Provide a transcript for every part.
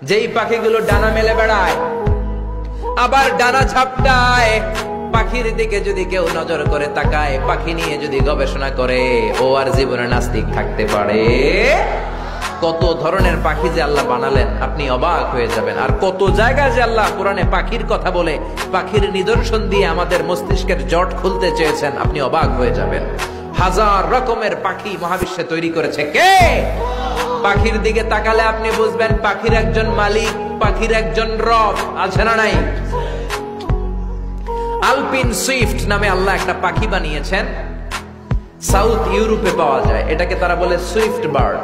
যেই পাখিগুলো ডানা মেলে বেড়ায় আবার ডানা ঝাপটায়, পাখির দিকে যদি কেউ নজর করে তাকায়, পাখি নিয়ে যদি গবেষণা করে, ও আর জীবনে নাস্তিক থাকতে পারে? কত ধরনের পাখি যে আল্লাহ বানালেন, আপনি অবাক হয়ে যাবেন। আর কত জায়গায় যে আল্লাহ কোরআনে পাখির কথা বলে, পাখির নিদর্শন দিয়ে আমাদের মস্তিষ্কের জট খুলতে চেয়েছেন, আপনি অবাক হয়ে যাবেন। হাজার রকমের পাখি মহাবিশ্বে তৈরি করেছে কে? পাখির দিকে তাকালে আপনি বুঝবেন পাখির একজন মালিক, পাখির একজন রব আছে না নাই? আলপিন সুইফট নামে আল্লাহ একটা পাখি বানিয়েছেন, সাউথ ইউরোপে পাওয়া যায়। এটাকে তারা বলে সুইফট বার্ড।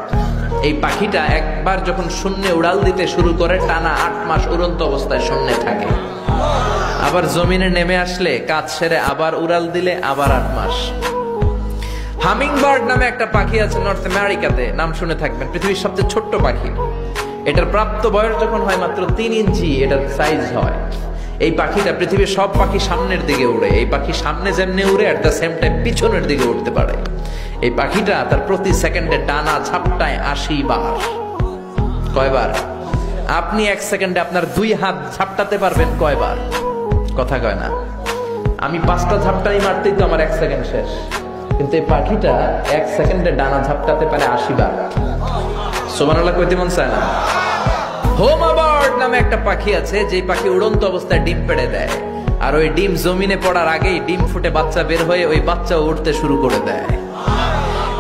এই পাখিটা একবার যখন শূন্যে উড়াল দিতে শুরু করে, টানা 8 মাস উড়ন্ত অবস্থায় শূন্যে থাকে। আবার জমিনে নেমে আসলে কাজ সেরে আবার উড়াল দিলে আবার 8 মাস। হামিং বার্ড নামে একটা পাখি আছে নর্থ আমেরিকাতে, নাম শুনে থাকবেন। পৃথিবীর সবচেয়ে ছোট্ট পাখি। এটার প্রাপ্ত বয়স যখন হয় মাত্র 3 ইঞ্চি এটার সাইজ হয়। এই পাখিটা পৃথিবীর সব পাখি সামনের দিকে উড়ে। এই পাখি সামনে যেমনি উড়ে, এট দ্য সেম টাইম পিছনের দিকে উঠতে পারে। এই পাখিটা তার প্রতি সেকেন্ডে ডানা ঝাপটায় 80 বার। কয়বার? আপনি 1 সেকেন্ডে আপনার 2 হাত ঝাপটাতে পারবেন কয়বার? কথা কয় না। আমি 5টা ঝাপটাই মারতেই তো আমার 1 সেকেন্ড শেষ, কিন্তু এই পাখিটা 1 সেকেন্ডে ডানা ঝাপটাতে পারে 80 বার। সুবহানাল্লাহ কইতে মন চায় না? হোমা বার্ড নামে একটা পাখি আছে, যে পাখি উড়ন্ত অবস্থায় ডিম পেড়ে দেয়, আর ওই ডিম জমিনে পড়ার আগেই ডিম ফুটে বাচ্চা বের হয়ে ওই বাচ্চা উঠতে শুরু করে দেয়।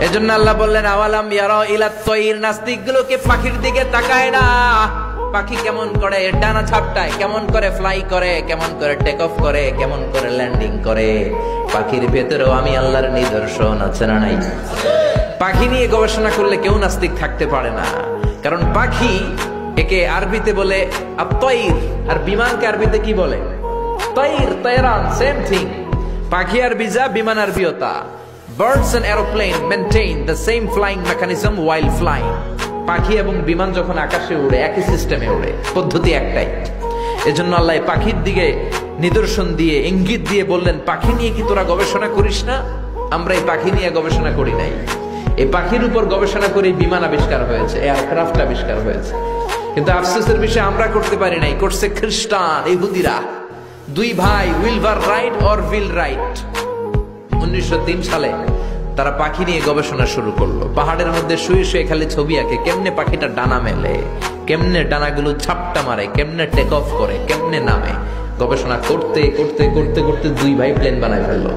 এজন্য আল্লাহ বললেন আওয়ালাম ইয়ারা ইলা তাইর, নাস্তিকগুলোকে পাখির দিকে তাকায় না। পাখি কেমন করে ডানা ঝাপটায়, কেমন করে ফ্লাই করে, কেমন করে টেক অফ করে, কেমন করে ল্যান্ডিং করে। পাখির ভেতরেও আমি আল্লাহর নিদর্শন আছে না নাই? পাখি নিয়ে গবেষণা করলে কেউ নাস্তিক থাকতে পারে না, কারণ পাখি একে আরবিতে বলে আত-তাইর, আর বিমানকে আরবিতে কি বলে? তাইর, তায়রান, সেম থিং। পাখি আরবি যা, বিমান আরবিও তা। Birds and aeroplane maintain the same flying mechanism while flying. পাখি এবং বিমান যখন আকাশে উড়ে একই সিস্টেমে উড়ে, পদ্ধতি একটাই। এজন্য আল্লাহ পাখির দিকে নিদর্শন দিয়ে, ইঙ্গিত দিয়ে বললেন, পাখি নিয়ে কি তোরা গবেষণা করিস না? আমরা এই পাখি নিয়ে গবেষণা করি নাই। এই পাখির উপর গবেষণা করে বিমান আবিষ্কার হয়েছে, এয়ারক্রাফট আবিষ্কার হয়েছে। কিন্তু আফসোসের বিষয় আমরা করতে পারি নাই, করছে খ্রিস্টান, ইহুদিরা। 2 ভাই, উইলভার রাইট অর উইল রাইট, 1903 সালে তারা পাখি নিয়ে গবেষণা শুরু করলো। পাহাড়ের মধ্যে শুয়ে শুয়ে খালি ছবি আঁকে, কেমনে পাখিটা ডানা মেলে, কেমনে ডানাগুলো ঝাপটা মারে, কেমনে টেক অফ করে, কেমনে নামে। গবেষণা করতে করতে করতে করতে 2 ভাই প্লেন বানায় ফেললো।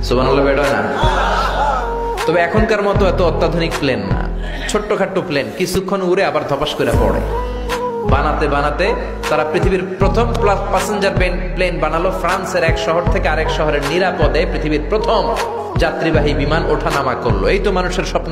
সুবহানাল্লাহ বেটা না? তবে এখনকার মতো এত অত্যাধুনিক প্লেন না, ছোট্টখাট্টো প্লেন, কিছুক্ষণ উড়ে আবার ধপাস করে পড়ে। বানাতে বানাতে তারা পৃথিবীর প্রথম প্যাসেঞ্জার প্লেন বানালো। ফ্রান্সের এক শহর থেকে আরেক শহরের নিরাপদে পৃথিবীর প্রথম যাত্রীবাহী বিমান ওঠানামা করলো। এই তো মানুষের স্বপ্ন।